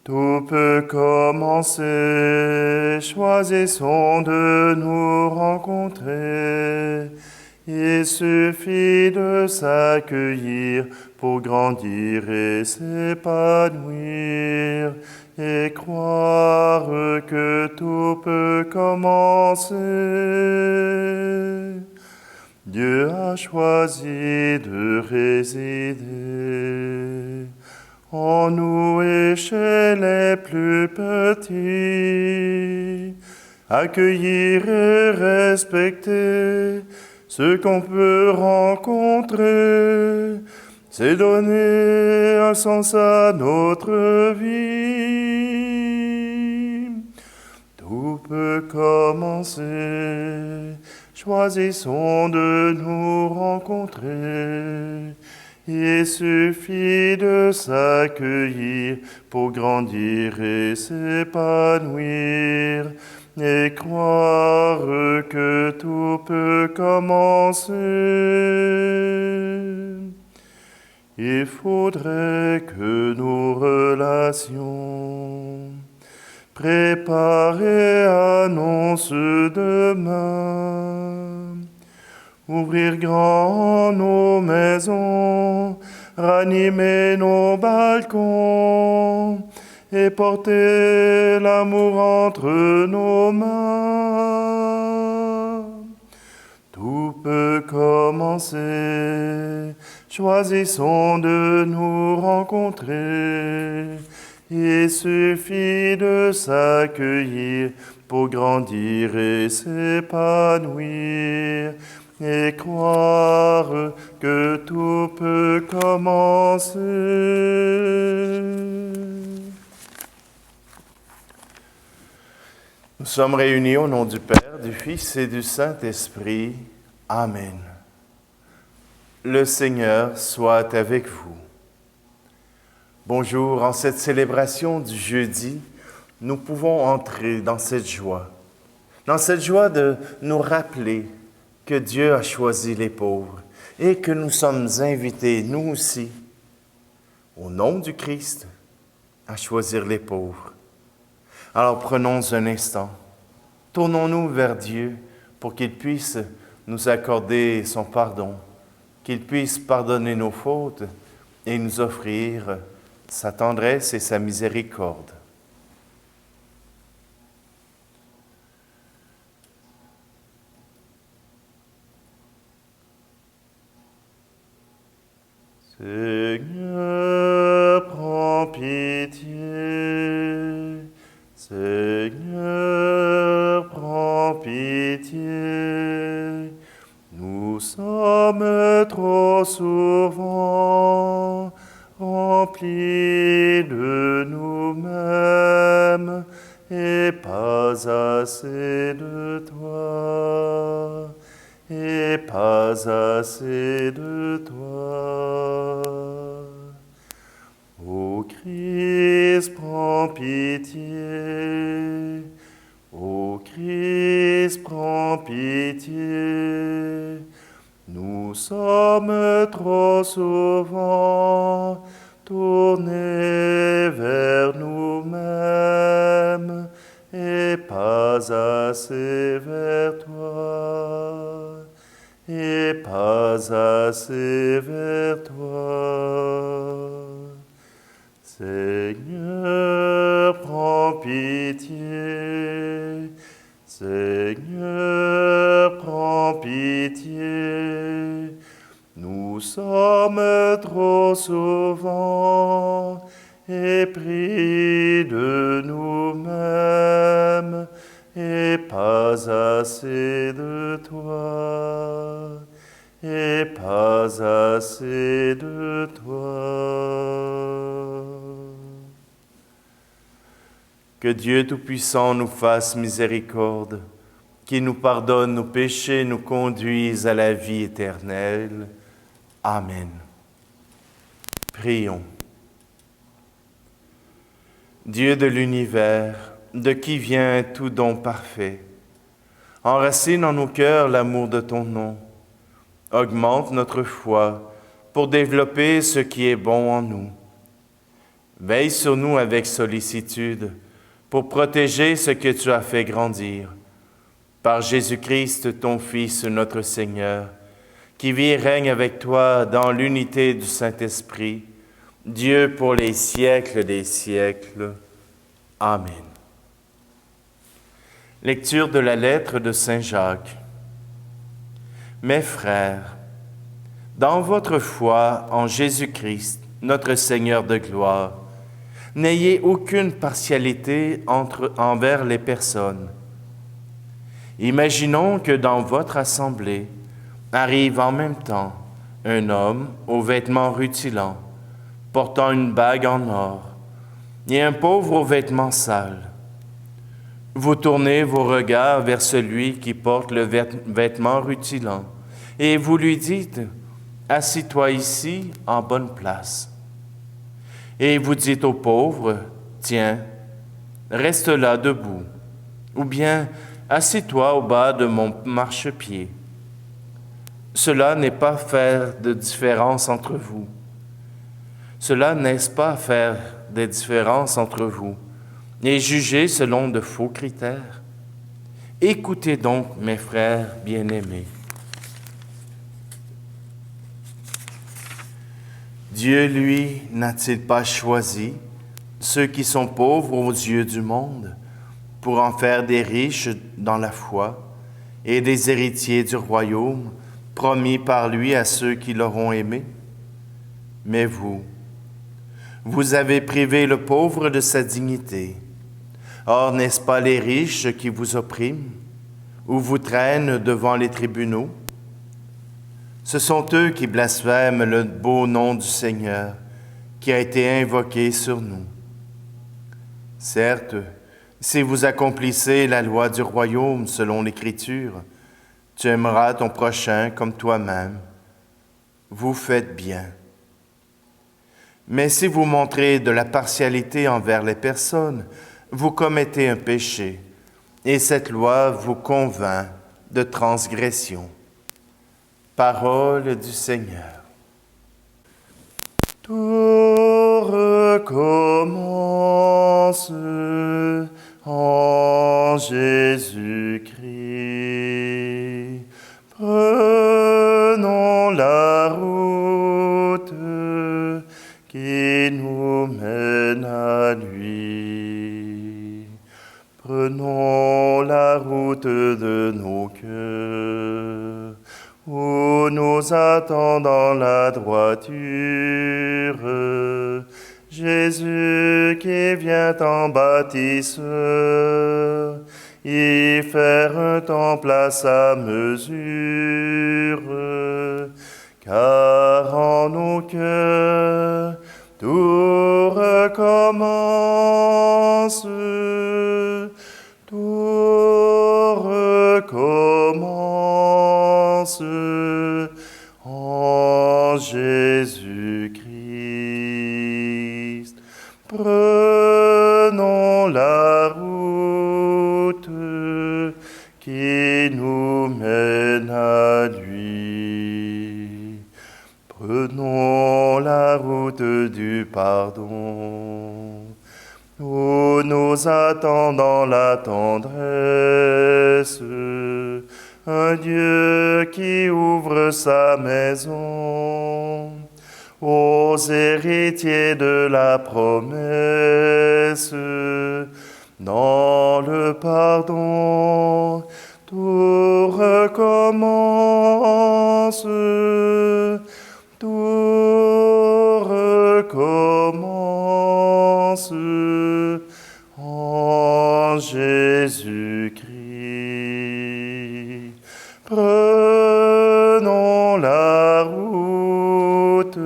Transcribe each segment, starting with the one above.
Tout peut commencer, choisissons de nous rencontrer. Il suffit de s'accueillir pour grandir et s'épanouir, et croire que tout peut commencer. Dieu a choisi de résider en nous et chez les plus petits, accueillir et respecter ce qu'on peut rencontrer, c'est donner un sens à notre vie. Tout peut commencer, choisissons de nous rencontrer. Il suffit de s'accueillir pour grandir et s'épanouir, et croire que tout peut commencer. Il faudrait que nos relations préparées annoncent demain. Ouvrir grand nos maisons, ranimer nos balcons et porter l'amour entre nos mains. Tout peut commencer, choisissons de nous rencontrer. Il suffit de s'accueillir pour grandir et s'épanouir, et croire que tout peut commencer. Nous sommes réunis au nom du Père, du Fils et du Saint-Esprit. Amen. Le Seigneur soit avec vous. Bonjour, en cette célébration du jeudi, nous pouvons entrer dans cette joie de nous rappeler que Dieu a choisi les pauvres et que nous sommes invités, nous aussi, au nom du Christ, à choisir les pauvres. Alors prenons un instant, tournons-nous vers Dieu pour qu'il puisse nous accorder son pardon, qu'il puisse pardonner nos fautes et nous offrir sa tendresse et sa miséricorde. Seigneur, prends pitié. Seigneur, prends pitié. Nous sommes trop souvent remplis de nous-mêmes et pas assez de toi. Et pas assez de toi. Ô Christ, prends pitié. Ô Christ, prends pitié. Nous sommes trop souvent tournés vers nous-mêmes et pas assez vers toi. Et pas assez vers toi. Seigneur, prends pitié. Seigneur, prends pitié. Nous sommes trop souvent épris de nous-mêmes et pas assez de toi, et pas assez de toi. Que Dieu Tout-Puissant nous fasse miséricorde, qu'il nous pardonne nos péchés, nous conduise à la vie éternelle. Amen. Prions. Dieu de l'univers, de qui vient tout don parfait, enracine en nos cœurs l'amour de ton nom, augmente notre foi pour développer ce qui est bon en nous. Veille sur nous avec sollicitude pour protéger ce que tu as fait grandir. Par Jésus-Christ, ton Fils, notre Seigneur, qui vit et règne avec toi dans l'unité du Saint-Esprit, Dieu pour les siècles des siècles. Amen. Lecture de la lettre de Saint Jacques. Mes frères, dans votre foi en Jésus-Christ, notre Seigneur de gloire, n'ayez aucune partialité envers les personnes. Imaginons que dans votre assemblée arrive en même temps un homme aux vêtements rutilants, portant une bague en or, et un pauvre aux vêtements sales. Vous tournez vos regards vers celui qui porte le vêtement rutilant, et vous lui dites « Assis-toi ici en bonne place ». Et vous dites au pauvre « Tiens, reste là debout », ou bien « Assis-toi au bas de mon marchepied ». Cela n'est pas faire de différence entre vous. Cela n'est-ce pas faire des différences entre vous et juger selon de faux critères? Écoutez donc, mes frères bien-aimés. Dieu, lui, n'a-t-il pas choisi ceux qui sont pauvres aux yeux du monde pour en faire des riches dans la foi et des héritiers du royaume promis par lui à ceux qui l'auront aimé? Mais vous avez privé le pauvre de sa dignité. Or, n'est-ce pas les riches qui vous oppriment ou vous traînent devant les tribunaux? Ce sont eux qui blasphèment le beau nom du Seigneur qui a été invoqué sur nous. Certes, si vous accomplissez la loi du royaume selon l'Écriture, tu aimeras ton prochain comme toi-même. Vous faites bien. Mais si vous montrez de la partialité envers les personnes, vous commettez un péché, et cette loi vous convainc de transgression. Parole du Seigneur. Tout recommence en Jésus-Christ. Prenons la route qui nous mène à lui. Prenons la route de nos cœurs, où nous attend dans la droiture Jésus qui vient en bâtisseur, y faire un temple à sa mesure, car en nos cœurs tout recommence, tout recommence en Jésus-Christ. Prenons la route qui nous mène à lui. Prenons la route du pardon, où nous attend dans la tendresse un Dieu qui ouvre sa maison aux héritiers de la promesse. Dans le pardon, tout recommence, tout recommence en Jésus-Christ. Prenons la route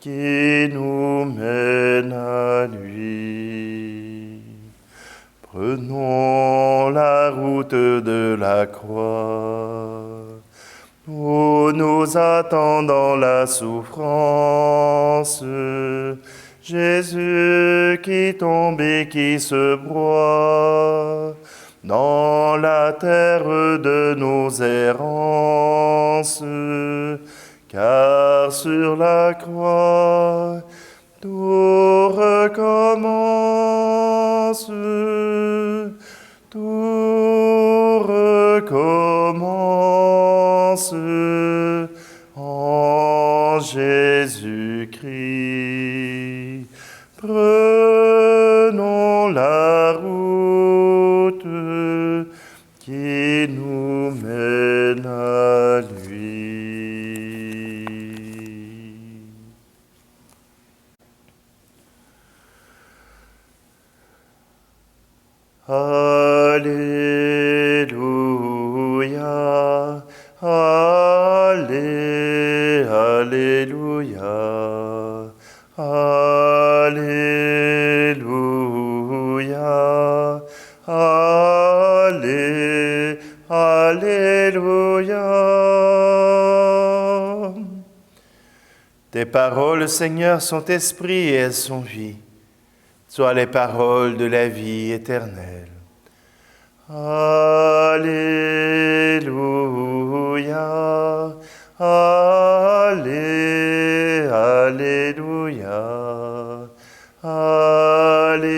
qui nous mène à lui. Prenons la route de la croix, où nous attend dans la souffrance Jésus qui tombe et qui se broie dans la terre de nos errances, car sur la croix tout recommence, tout recommence en Jésus-Christ. Prenons la route qui nous mène à lui. Alléluia, Alléluia, Alléluia, Alléluia. Tes paroles, Seigneur, sont esprit et elles sont vie. Sois les paroles de la vie éternelle. Alléluia, Alléluia, Alléluia,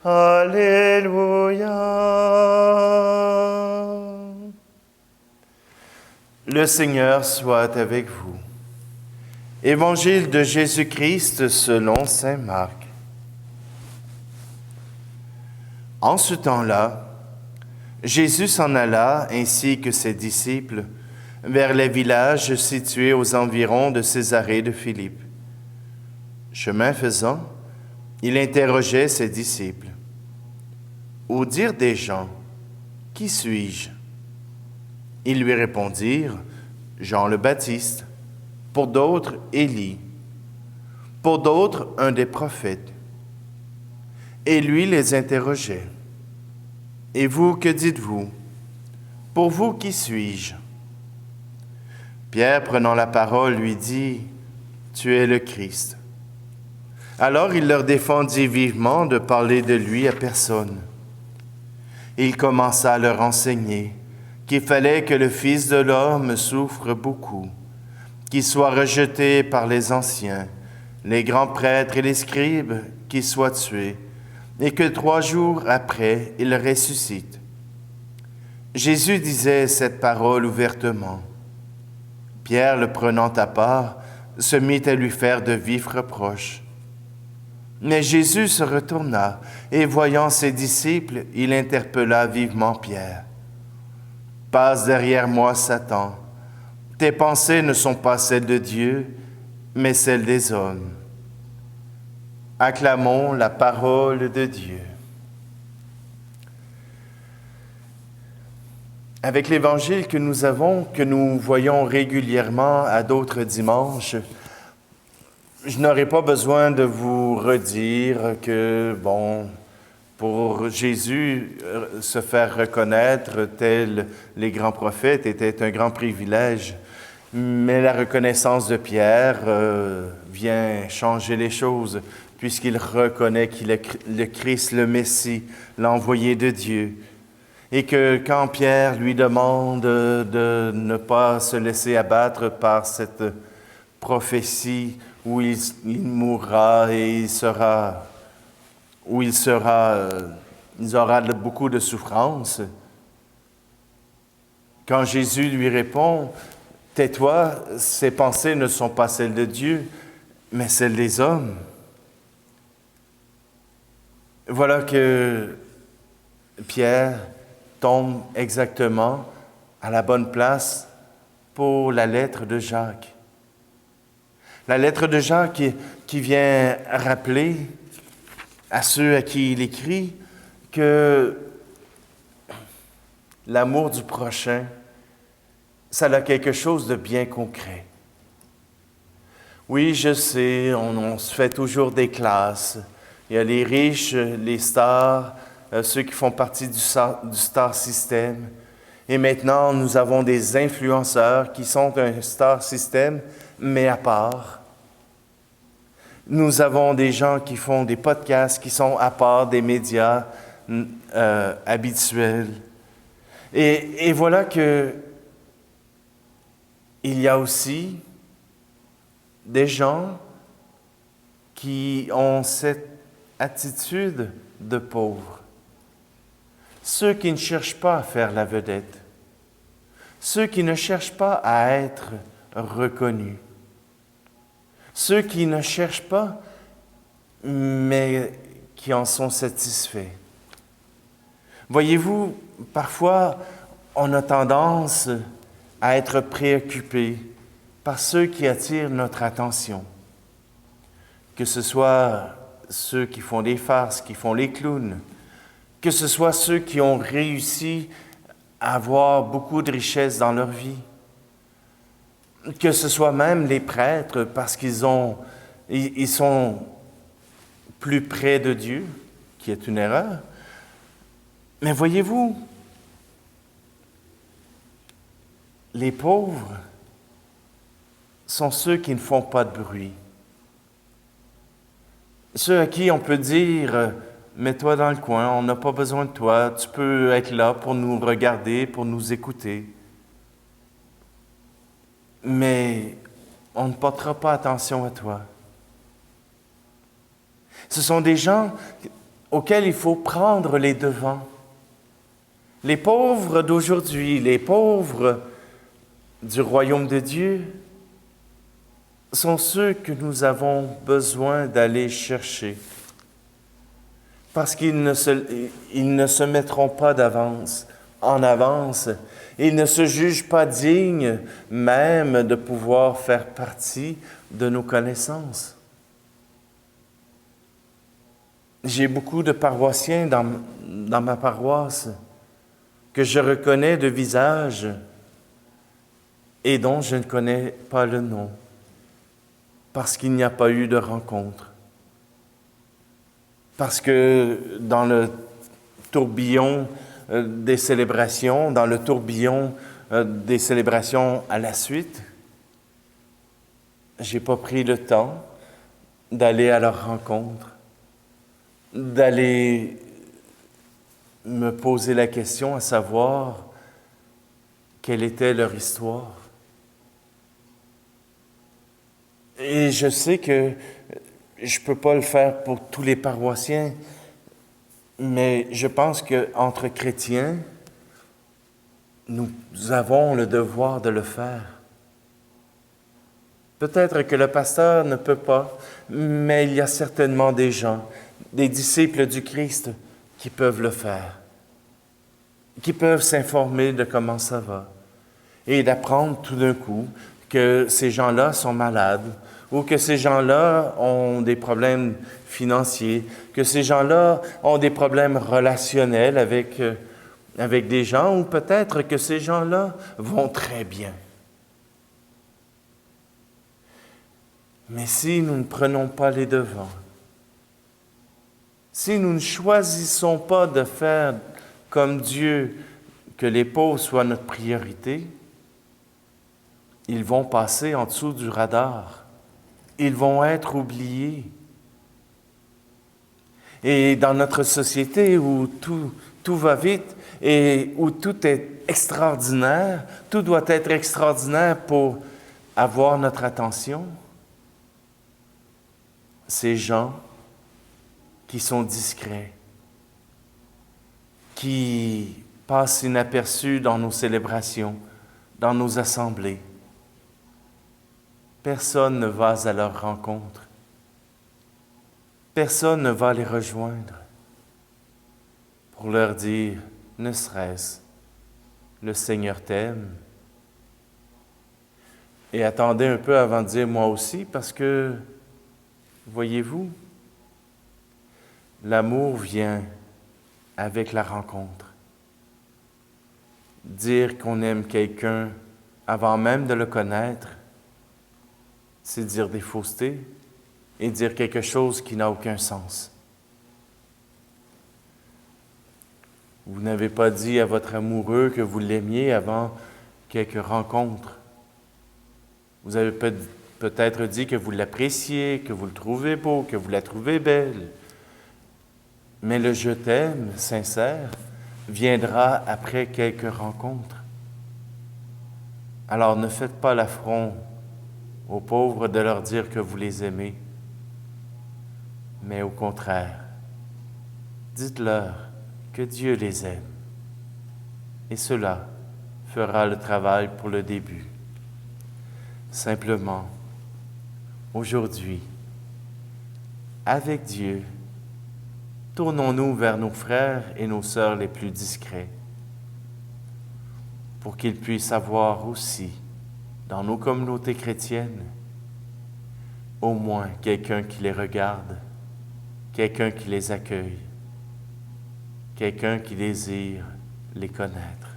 Alléluia. Le Seigneur soit avec vous. Évangile de Jésus-Christ selon saint Marc. En ce temps-là, Jésus s'en alla, ainsi que ses disciples, vers les villages situés aux environs de Césarée de Philippe. Chemin faisant, il interrogeait ses disciples. « Au dire des gens, qui suis-je » Ils lui répondirent, « Jean le Baptiste », pour d'autres, Élie, pour d'autres, un des prophètes. Et lui les interrogeait. « Et vous, que dites-vous? Pour vous, qui suis-je » Pierre, prenant la parole, lui dit, « Tu es le Christ. » Alors il leur défendit vivement de parler de lui à personne. Il commença à leur enseigner qu'il fallait que le Fils de l'homme souffre beaucoup, qu'il soit rejeté par les anciens, les grands prêtres et les scribes, qu'il soit tué, et que 3 jours après, il ressuscite. Jésus disait cette parole ouvertement. Pierre, le prenant à part, se mit à lui faire de vifs reproches. Mais Jésus se retourna, et voyant ses disciples, il interpella vivement Pierre. « Passe derrière moi, Satan. Tes pensées ne sont pas celles de Dieu, mais celles des hommes. » Acclamons la parole de Dieu. Avec l'Évangile que nous avons, que nous voyons régulièrement à d'autres dimanches, je n'aurai pas besoin de vous redire que, pour Jésus, se faire reconnaître tels les grands prophètes était un grand privilège. Mais la reconnaissance de Pierre vient changer les choses, puisqu'il reconnaît qu'il est le Christ, le Messie, l'envoyé de Dieu. Et que quand Pierre lui demande de ne pas se laisser abattre par cette prophétie où il mourra et il aura beaucoup de souffrance, quand Jésus lui répond, « Tais-toi, ces pensées ne sont pas celles de Dieu, mais celles des hommes. » Voilà que Pierre tombe exactement à la bonne place pour la lettre de Jacques. La lettre de Jacques qui vient rappeler à ceux à qui il écrit que l'amour du prochain, ça a quelque chose de bien concret. Oui, je sais, on se fait toujours des classes. Il y a les riches, les stars, ceux qui font partie du star system. Et maintenant, nous avons des influenceurs qui sont un star system, mais à part. Nous avons des gens qui font des podcasts qui sont à part des médias habituels. Et voilà que il y a aussi des gens qui ont cette attitude de pauvre. Ceux qui ne cherchent pas à faire la vedette. Ceux qui ne cherchent pas à être reconnus. Ceux qui ne cherchent pas, mais qui en sont satisfaits. Voyez-vous, parfois, on a tendance à être préoccupé par ceux qui attirent notre attention. Que ce soit ceux qui font des farces, qui font les clowns, que ce soit ceux qui ont réussi à avoir beaucoup de richesses dans leur vie, que ce soit même les prêtres parce qu'ils sont plus près de Dieu, qui est une erreur. Mais voyez-vous, les pauvres sont ceux qui ne font pas de bruit. Ceux à qui on peut dire « Mets-toi dans le coin, on n'a pas besoin de toi, tu peux être là pour nous regarder, pour nous écouter. » Mais on ne portera pas attention à toi. Ce sont des gens auxquels il faut prendre les devants. Les pauvres d'aujourd'hui, les pauvres du royaume de Dieu, sont ceux que nous avons besoin d'aller chercher. Parce qu'ils ne se mettront pas en avance. Ils ne se jugent pas dignes même de pouvoir faire partie de nos connaissances. J'ai beaucoup de paroissiens dans ma paroisse que je reconnais de visage et dont je ne connais pas le nom, parce qu'il n'y a pas eu de rencontre. Parce que dans le tourbillon des célébrations, à la suite, j'ai pas pris le temps d'aller à leur rencontre, d'aller me poser la question à savoir quelle était leur histoire. Et je sais que je ne peux pas le faire pour tous les paroissiens, mais je pense qu'entre chrétiens, nous avons le devoir de le faire. Peut-être que le pasteur ne peut pas, mais il y a certainement des gens, des disciples du Christ qui peuvent le faire, qui peuvent s'informer de comment ça va et d'apprendre tout d'un coup que ces gens-là sont malades ou que ces gens-là ont des problèmes financiers, que ces gens-là ont des problèmes relationnels avec des gens, ou peut-être que ces gens-là vont très bien. Mais si nous ne prenons pas les devants, si nous ne choisissons pas de faire comme Dieu, que les pauvres soient notre priorité, ils vont passer en dessous du radar. Ils vont être oubliés. Et dans notre société où tout va vite et où tout est extraordinaire, tout doit être extraordinaire pour avoir notre attention, ces gens qui sont discrets, qui passent inaperçus dans nos célébrations, dans nos assemblées, personne ne va à leur rencontre. Personne ne va les rejoindre pour leur dire, ne serait-ce, le Seigneur t'aime. Et attendez un peu avant de dire moi aussi, parce que, voyez-vous, l'amour vient avec la rencontre. Dire qu'on aime quelqu'un avant même de le connaître, c'est dire des faussetés et dire quelque chose qui n'a aucun sens. Vous n'avez pas dit à votre amoureux que vous l'aimiez avant quelques rencontres. Vous avez peut-être dit que vous l'appréciez, que vous le trouvez beau, que vous la trouvez belle. Mais le « je t'aime » sincère viendra après quelques rencontres. Alors ne faites pas l'affront aux pauvres de leur dire que vous les aimez, mais au contraire, dites-leur que Dieu les aime. Et cela fera le travail pour le début. Simplement, aujourd'hui, avec Dieu, tournons-nous vers nos frères et nos sœurs les plus discrets, pour qu'ils puissent avoir aussi, dans nos communautés chrétiennes, au moins quelqu'un qui les regarde, quelqu'un qui les accueille, quelqu'un qui désire les connaître.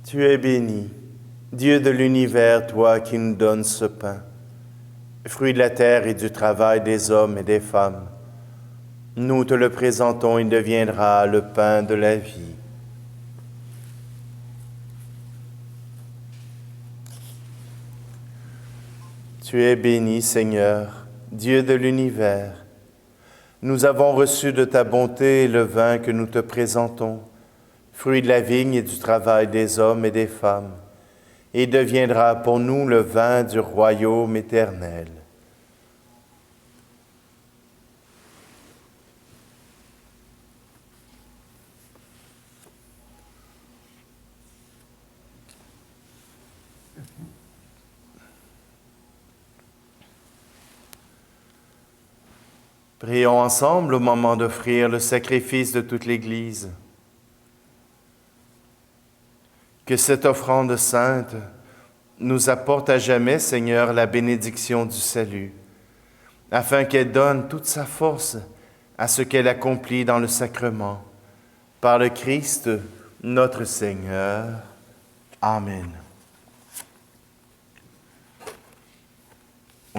Tu es béni, Dieu de l'univers, toi qui nous donnes ce pain, fruit de la terre et du travail des hommes et des femmes. Nous te le présentons, il deviendra le pain de la vie. Tu es béni, Seigneur, Dieu de l'univers. Nous avons reçu de ta bonté le vin que nous te présentons, fruit de la vigne et du travail des hommes et des femmes, et deviendra pour nous le vin du royaume éternel. Prions ensemble au moment d'offrir le sacrifice de toute l'Église. Que cette offrande sainte nous apporte à jamais, Seigneur, la bénédiction du salut, afin qu'elle donne toute sa force à ce qu'elle accomplit dans le sacrement. Par le Christ, notre Seigneur. Amen.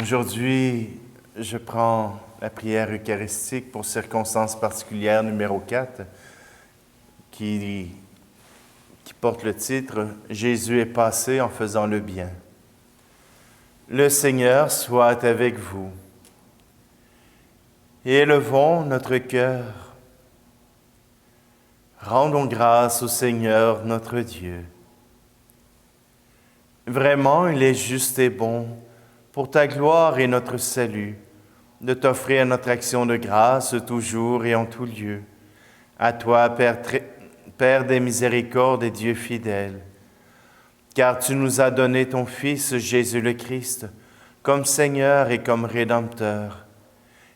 Aujourd'hui, je prends la prière eucharistique pour circonstance particulière numéro 4, qui porte le titre « Jésus est passé en faisant le bien ». Le Seigneur soit avec vous. Et élevons notre cœur. Rendons grâce au Seigneur notre Dieu. Vraiment, il est juste et bon, pour ta gloire et notre salut, de t'offrir notre action de grâce toujours et en tout lieu. À toi, Père des miséricordes et Dieu fidèle, car tu nous as donné ton Fils Jésus le Christ comme Seigneur et comme Rédempteur.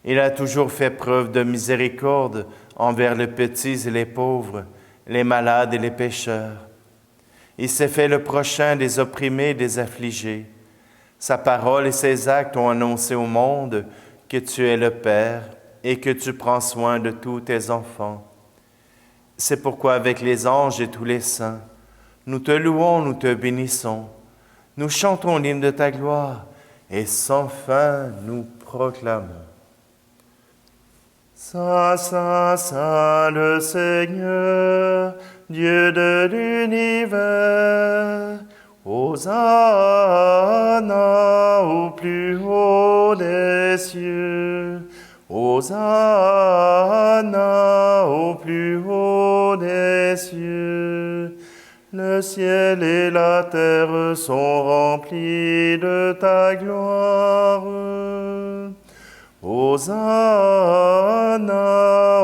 Il a toujours fait preuve de miséricorde envers les petits et les pauvres, les malades et les pécheurs. Il s'est fait le prochain des opprimés et des affligés. Sa parole et ses actes ont annoncé au monde que tu es le Père et que tu prends soin de tous tes enfants. C'est pourquoi avec les anges et tous les saints, nous te louons, nous te bénissons. Nous chantons l'hymne de ta gloire et sans fin nous proclamons. Saint, Saint, Saint le Seigneur, Dieu de l'univers, Hosanna au plus haut des cieux. Hosanna au plus haut des cieux. Le ciel et la terre sont remplis de ta gloire. Hosanna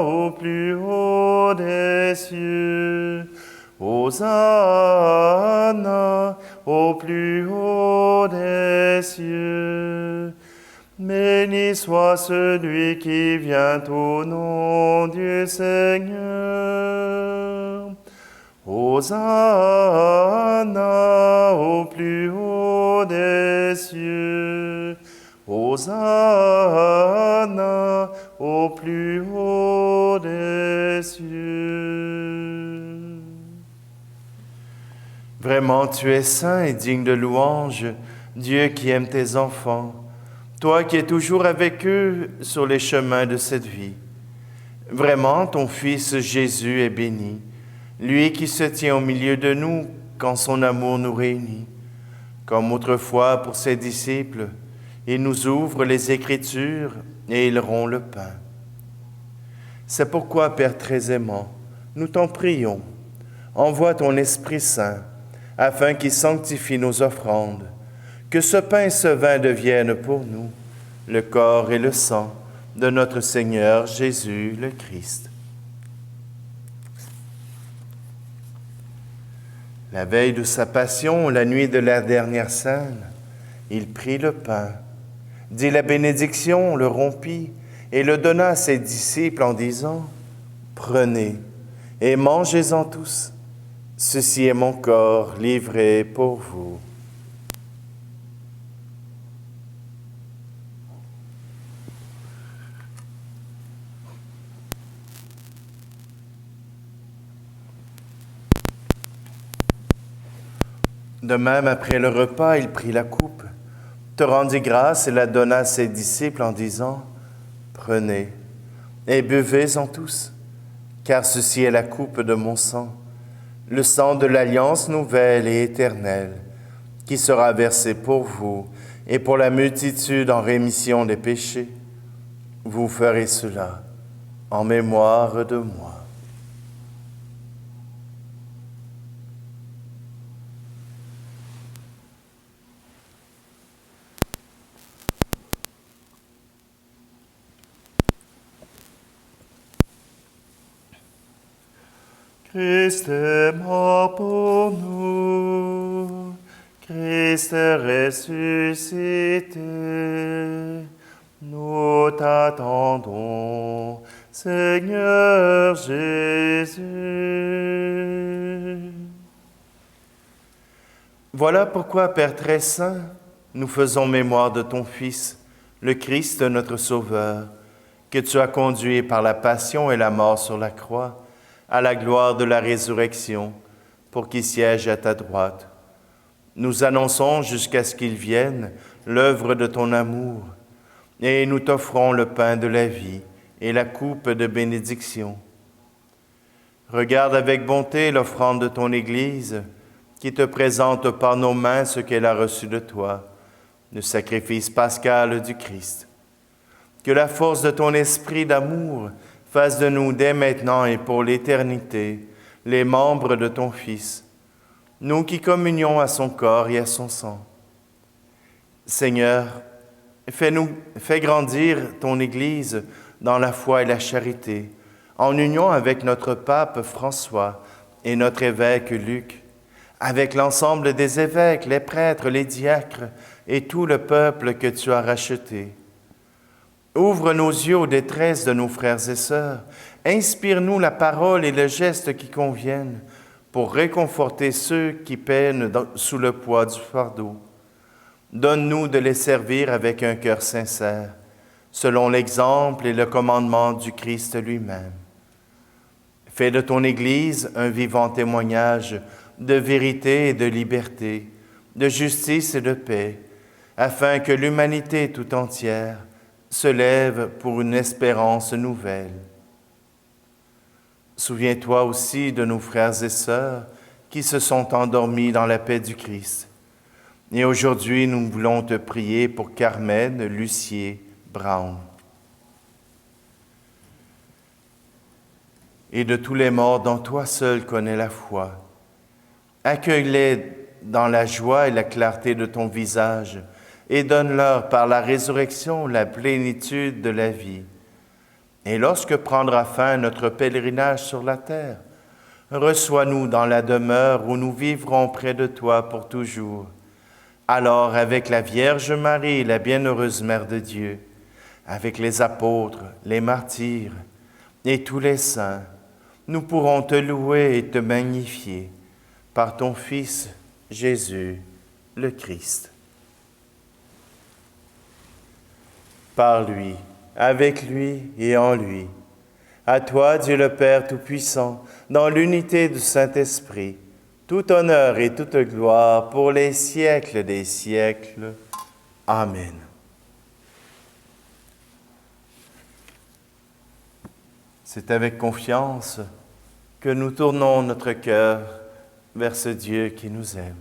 au plus haut des cieux. Hosanna au plus haut des cieux. Béni soit celui qui vient au nom du Seigneur. Hosanna au plus haut des cieux. Hosanna au plus haut des cieux. Vraiment, tu es saint et digne de louange, Dieu qui aime tes enfants, toi qui es toujours avec eux sur les chemins de cette vie. Vraiment, ton Fils Jésus est béni, lui qui se tient au milieu de nous quand son amour nous réunit. Comme autrefois pour ses disciples, il nous ouvre les Écritures et ils rompt le pain. C'est pourquoi, Père très aimant, nous t'en prions, envoie ton Esprit Saint, afin qu'il sanctifie nos offrandes, que ce pain et ce vin deviennent pour nous le corps et le sang de notre Seigneur Jésus le Christ. La veille de sa passion, la nuit de la dernière scène, il prit le pain, dit la bénédiction, le rompit et le donna à ses disciples en disant « Prenez et mangez-en tous, ceci est mon corps livré pour vous. » De même, après le repas, il prit la coupe, te rendit grâce et la donna à ses disciples en disant « Prenez et buvez-en tous, car ceci est la coupe de mon sang, le sang de l'alliance nouvelle et éternelle, qui sera versé pour vous et pour la multitude en rémission des péchés. Vous ferez cela en mémoire de moi. » Christ est mort pour nous, Christ est ressuscité, nous t'attendons, Seigneur Jésus. Voilà pourquoi, Père très saint, nous faisons mémoire de ton Fils, le Christ notre Sauveur, que tu as conduit par la passion et la mort sur la croix, à la gloire de la résurrection, pour qu'il siège à ta droite. Nous annonçons jusqu'à ce qu'il vienne l'œuvre de ton amour, et nous t'offrons le pain de la vie et la coupe de bénédiction. Regarde avec bonté l'offrande de ton Église, qui te présente par nos mains ce qu'elle a reçu de toi, le sacrifice pascal du Christ. Que la force de ton esprit d'amour fasse de nous dès maintenant et pour l'éternité les membres de ton Fils, nous qui communions à son corps et à son sang. Seigneur, fais grandir ton Église dans la foi et la charité, en union avec notre pape François et notre évêque Luc, avec l'ensemble des évêques, les prêtres, les diacres et tout le peuple que tu as racheté. Ouvre nos yeux aux détresses de nos frères et sœurs. Inspire-nous la parole et le geste qui conviennent pour réconforter ceux qui peinent sous le poids du fardeau. Donne-nous de les servir avec un cœur sincère, selon l'exemple et le commandement du Christ lui-même. Fais de ton Église un vivant témoignage de vérité et de liberté, de justice et de paix, afin que l'humanité tout entière se lève pour une espérance nouvelle. Souviens-toi aussi de nos frères et sœurs qui se sont endormis dans la paix du Christ. Et aujourd'hui, nous voulons te prier pour Carmen Lucier Brown et de tous les morts dont toi seul connais la foi. Accueille-les dans la joie et la clarté de ton visage, et donne-leur par la résurrection la plénitude de la vie. Et lorsque prendra fin notre pèlerinage sur la terre, reçois-nous dans la demeure où nous vivrons près de toi pour toujours. Alors, avec la Vierge Marie, la bienheureuse Mère de Dieu, avec les apôtres, les martyrs et tous les saints, nous pourrons te louer et te magnifier par ton Fils, Jésus, le Christ. Par lui, avec lui et en lui. À toi, Dieu le Père Tout-Puissant, dans l'unité du Saint-Esprit, tout honneur et toute gloire pour les siècles des siècles. Amen. C'est avec confiance que nous tournons notre cœur vers ce Dieu qui nous aime.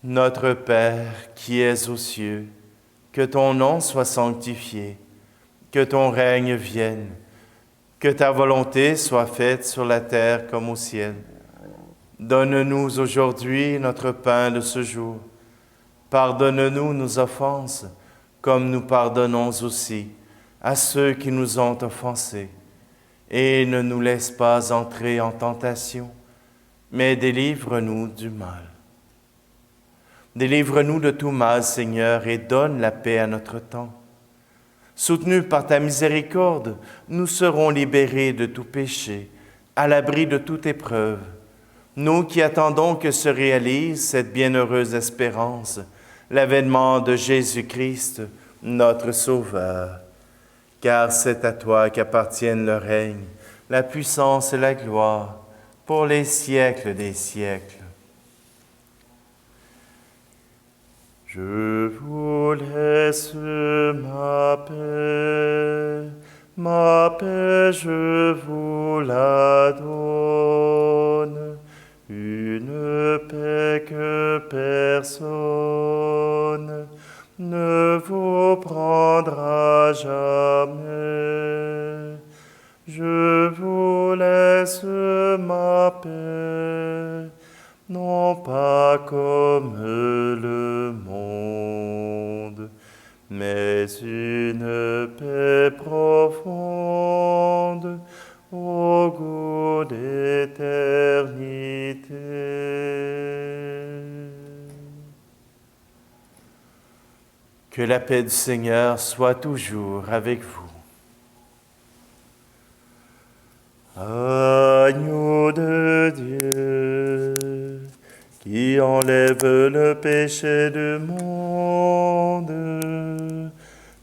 Notre Père qui es aux cieux, que ton nom soit sanctifié, que ton règne vienne, que ta volonté soit faite sur la terre comme au ciel. Donne-nous aujourd'hui notre pain de ce jour. Pardonne-nous nos offenses, comme nous pardonnons aussi à ceux qui nous ont offensés. Et ne nous laisse pas entrer en tentation, mais délivre-nous du mal. Délivre-nous de tout mal, Seigneur, et donne la paix à notre temps. Soutenus par ta miséricorde, nous serons libérés de tout péché, à l'abri de toute épreuve. Nous qui attendons que se réalise cette bienheureuse espérance, l'avènement de Jésus-Christ, notre Sauveur. Car c'est à toi qu'appartiennent le règne, la puissance et la gloire, pour les siècles des siècles. Je vous laisse ma paix je vous la donne, une paix que personne ne vous prendra jamais. Je vous laisse ma paix, non pas comme le monde, mais une paix profonde au goût d'éternité. Que la paix du Seigneur soit toujours avec vous. Agneau de Dieu, qui enlève le péché du monde,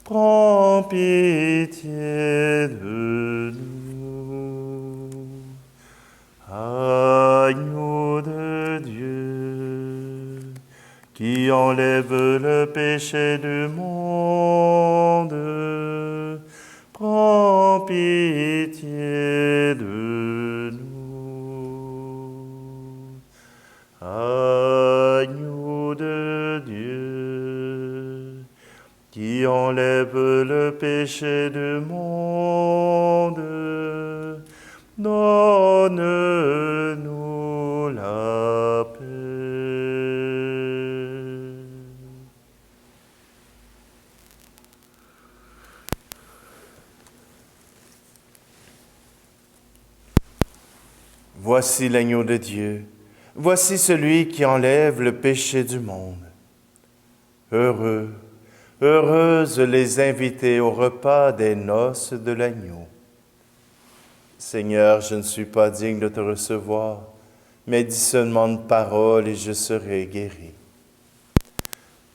prends pitié de nous. Agneau de Dieu, qui enlève le péché du monde, prends pitié de nous. Agneau de Dieu, qui enlève le péché du monde, donne-nous la paix. Voici l'agneau de Dieu, voici celui qui enlève le péché du monde. Heureux, heureuses les invités au repas des noces de l'agneau. Seigneur, je ne suis pas digne de te recevoir, mais dis seulement une parole et je serai guéri.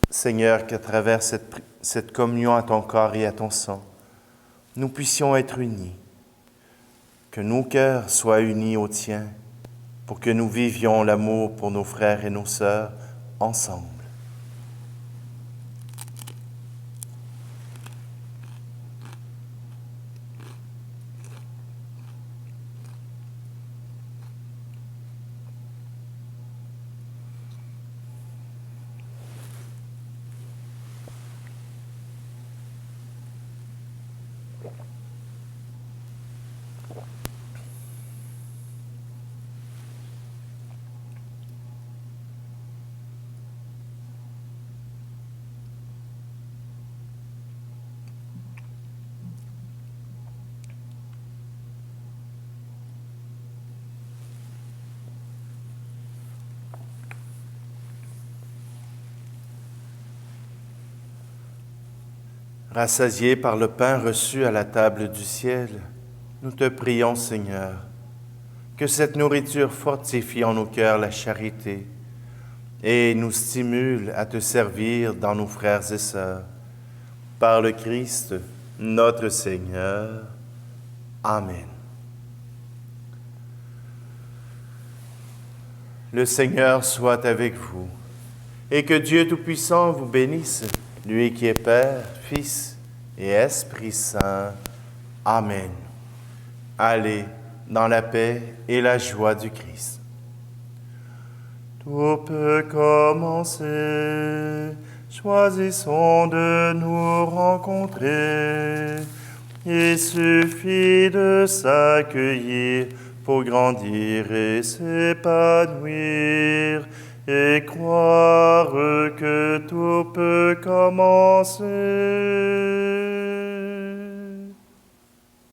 Seigneur, qu'à travers cette communion à ton corps et à ton sang, nous puissions être unis, que nos cœurs soient unis aux tiens, pour que nous vivions l'amour pour nos frères et nos sœurs ensemble. Rassasiés par le pain reçu à la table du ciel, nous te prions, Seigneur, que cette nourriture fortifie en nos cœurs la charité et nous stimule à te servir dans nos frères et sœurs. Par le Christ, notre Seigneur. Amen. Le Seigneur soit avec vous, et que Dieu Tout-Puissant vous bénisse, lui qui est Père, Fils et Esprit Saint. Amen. Allez dans la paix et la joie du Christ. Tout peut commencer. Choisissons de nous rencontrer. Il suffit de s'accueillir pour grandir et s'épanouir et croire que tout peut commencer.